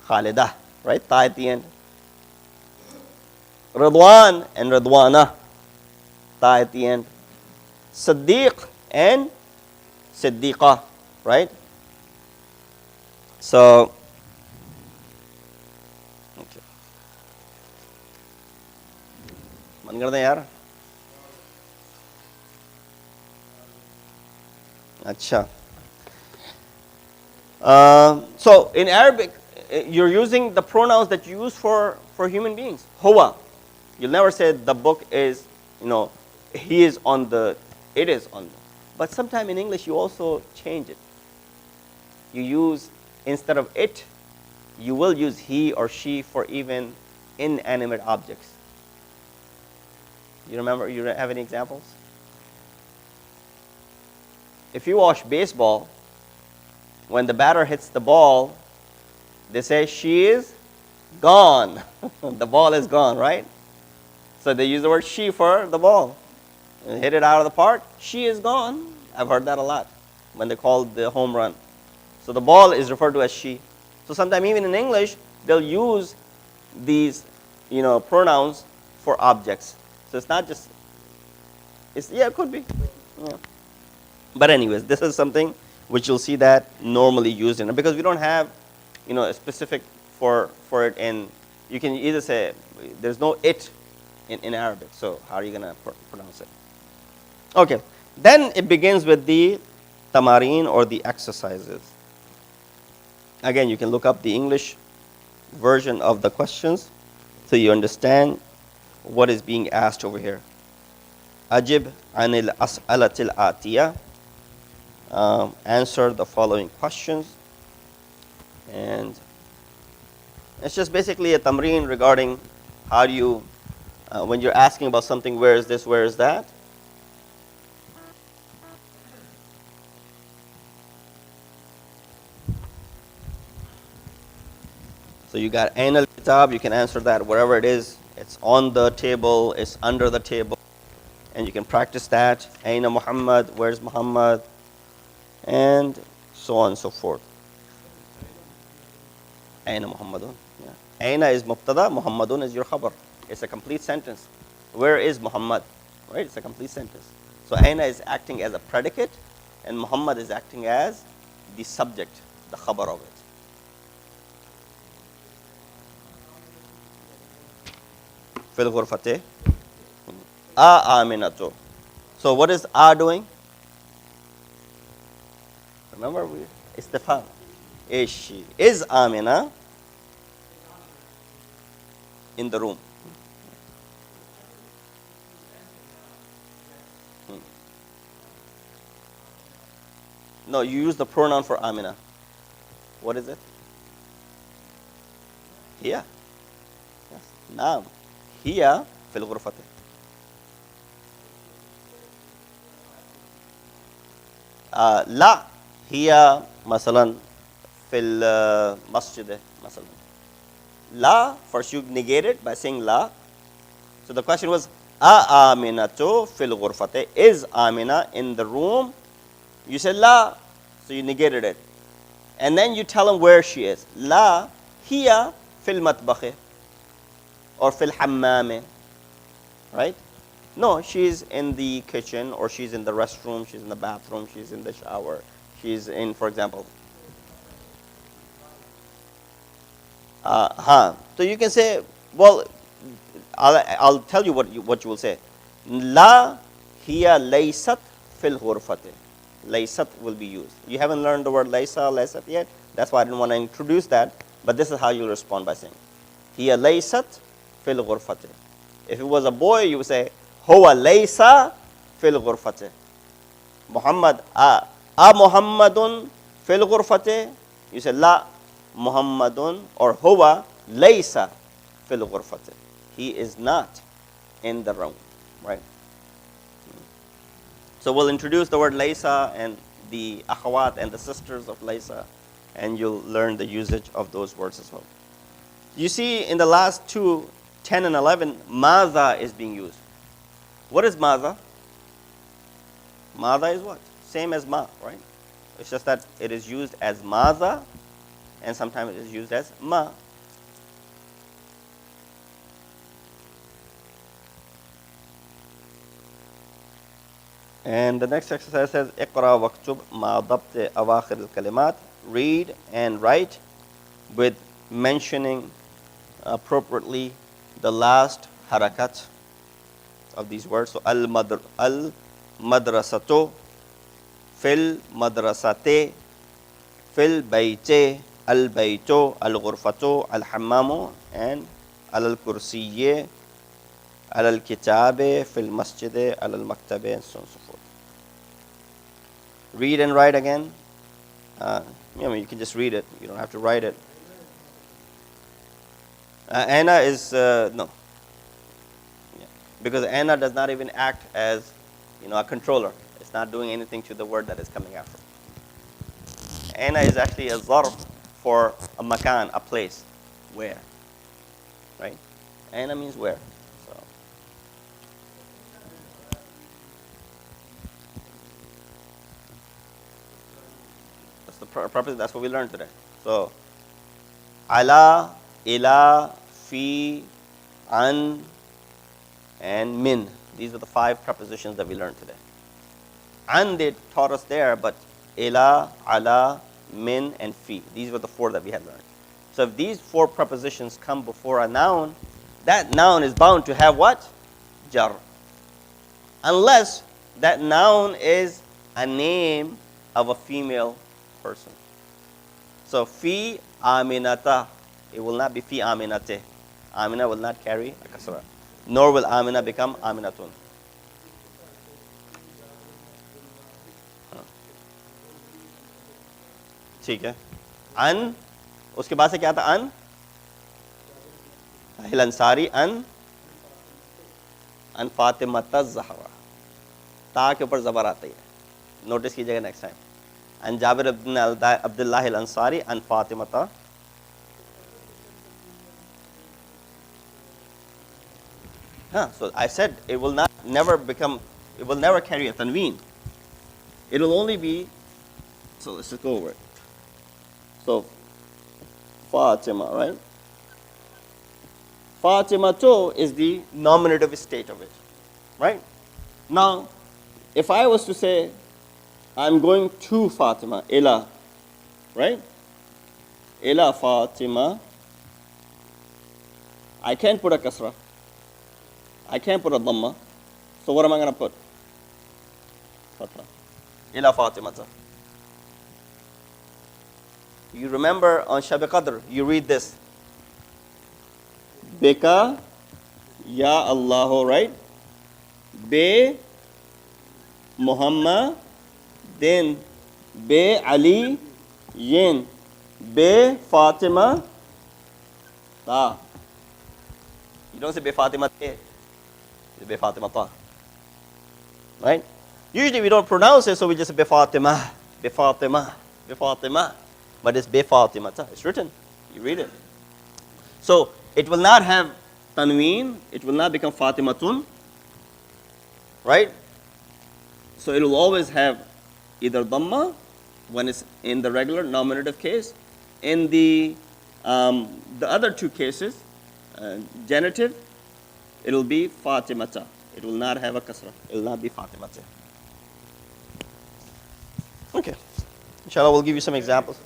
Khalidah, right? Ta at the end. Ridwan and Ridwana, ta at the end. Siddiq and Siddiqa, right? So, okay. Man kar dein yaar. Acha. So in Arabic, you're using the pronouns that you use for human beings. Huwa. You'll never say the book is, he is on the, it is on the. But sometime in English you also change it. You use, instead of it, you will use he or she for even inanimate objects. You remember, you have any examples? If you watch baseball, when the batter hits the ball, they say she is gone. The ball is gone, right? So they use the word she for the ball. And hit it out of the park, she is gone. I've heard that a lot when they call the home run. So the ball is referred to as she. So sometimes even in English, they'll use these, pronouns for objects. So it's not just, it could be. Yeah. But anyways, this is something which you'll see that normally used in it, because we don't have, a specific for it, and you can either say, there's no it in Arabic, so how are you going to pronounce it? Okay, then it begins with the tamarin, or the exercises. Again, you can look up the English version of the questions so you understand what is being asked over here. Ajib anil as'alatil atiyah. Answer the following questions. And it's just basically a tamreen regarding how do you, when you're asking about something, where is this, where is that? So you got Ain al-Kitab, you can answer that wherever it is. It's on the table, it's under the table. And you can practice that. Aina Muhammad, where's Muhammad? And so on and so forth. Aina Muhammadun. Yeah. Aina is mubtada, Muhammadun is your khabar. It's a complete sentence. Where is Muhammad? Right? It's a complete sentence. So Aina is acting as a predicate, and Muhammad is acting as the subject, the khabar of it. Fil ghurfati aminatu. So what is doing? Remember, istifham. Is she? Is Amina in the room? No, you use the pronoun for Amina. What is it? Hiya. Yes. Naam. Hiya fil ghurfati. لا هي مثلا في المسجد مثلا. La, first you negate it by saying la. So the question was, Aminatu fil ghurfati. Is Amina in the room? You said la, so you negated it. And then you tell him where she is. La hiya fil matbakhi or fil hammami. Right? No, she's in the kitchen or she's in the restroom, she's in the bathroom, she's in the shower, she's in, for example. So you can say, well, I'll tell you what you will say. La hiya laysat fil ghurfati. Laysat will be used. You haven't learned the word laysa, laysat yet. That's why I didn't want to introduce that. But this is how you'll respond by saying, hiya laysat fil ghurfati. If it was a boy, you would say, huwa laysa fil ghurfati. Muhammad, Muhammadun fil ghurfati. You say, la Muhammadun or huwa laysa fil ghurfati. He is not in the room, right? So we'll introduce the word laysa and the akhawat and the sisters of laysa, and you'll learn the usage of those words as well. You see in the last two, 10 and 11, madha is being used. What is madha? Madha is what? Same as ma, right? It's just that it is used as madha and sometimes it is used as ma. And the next exercise says, اقرأ واكتب مع ضبط أواخر الكلمات. Read and write with mentioning appropriately the last harakat of these words. So al-madrasatu, fil madrasate, fil bayti, al baytu, al ghurfatu, al hammamu, and al kursiyye, al kitabe, fil masjide, al maktabe, and so on and so forth. Read and write again. You can just read it. You don't have to write it. Ana is no, yeah. Because ana does not even act as a controller. It's not doing anything to the word that is coming after. Ana is actually a zarf for a makan, a place, where, right? Ana means where. So that's the purpose. That's what we learned today. So ala, ila, fi, an, and min. These are the 5 prepositions that we learned today. An they taught us there, but ila, ala, min, and fi. These were the 4 that we had learned. So if these 4 prepositions come before a noun, that noun is bound to have what? Jar. Unless that noun is a name of a female person. So fi aminata, it will not be fi aminate. Amina will not carry a kasra. Nor will Amina become Aminatun. ठीक है. अन उसके बाद से क्या था? अन हिल Ansari, अन फातिमता ज़हरा. ता के ऊपर ज़बर आती है. नोटिस कीजिएगा नेक्स्ट टाइम. अन जाबिर अब्दुल्लाह हिल अंसारी, अन फातिमता. So I said it will never carry a tanween. It will only be, so let's just go over it. So Fatima, right? Fatima too is the nominative state of it, right? Now, if I was to say, I'm going to Fatima, ila, right? Ila Fatima, I can't put a kasra. I can't put a dhamma. So what am I going to put? Fatha. Ila Fatimata. You remember on Shab Qadr, you read this. Beka Ya Allahu, right? Be Muhammad, then Be Ali Yin. Be Fatima Ta. You don't say Be Fatima Te. You say Be Fatima Ta. Right? Usually we don't pronounce it, so we just say Be Fatima, Be Fatima, Be Fatima. But it's Be Fatima Ta. It's written. You read it. So it will not have tanween. It will not become Fatimatun. Right? So it will always have either dhamma when it's in the regular nominative case. In the other two cases, genitive, it will be Fatimata. It will not have a kasra. It will not be Fatimata. Okay. Inshallah, we'll give you some examples.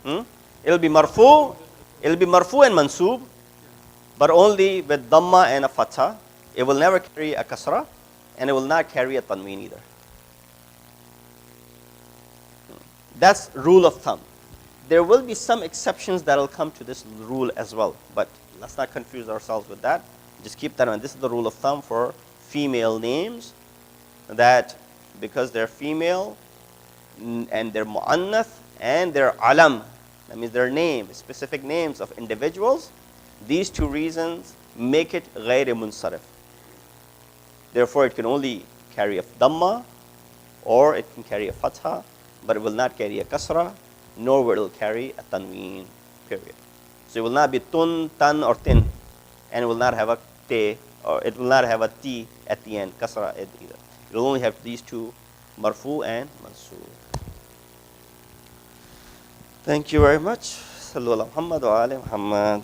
It'll be marfu. It'll be marfu and mansub, but only with dhamma and a fatha. It will never carry a kasra, and it will not carry a tanween either. That's rule of thumb. There will be some exceptions that will come to this rule as well, but let's not confuse ourselves with that. Just keep that in mind. This is the rule of thumb for female names, that because they're female and they're mu'annath and they're alam, that means their name, specific names of individuals, these two reasons make it ghayr munsarif. Therefore, it can only carry a dhamma or it can carry a fatha, but it will not carry a kasra, nor will it carry a tanween, period. So it will not be tun, tan, or tin, and it will not have a te, or it will not have a ti at the end, kasra either. It will only have these two, marfu and mansub. Thank you very much. Sallu ala Muhammad wa ali Muhammad.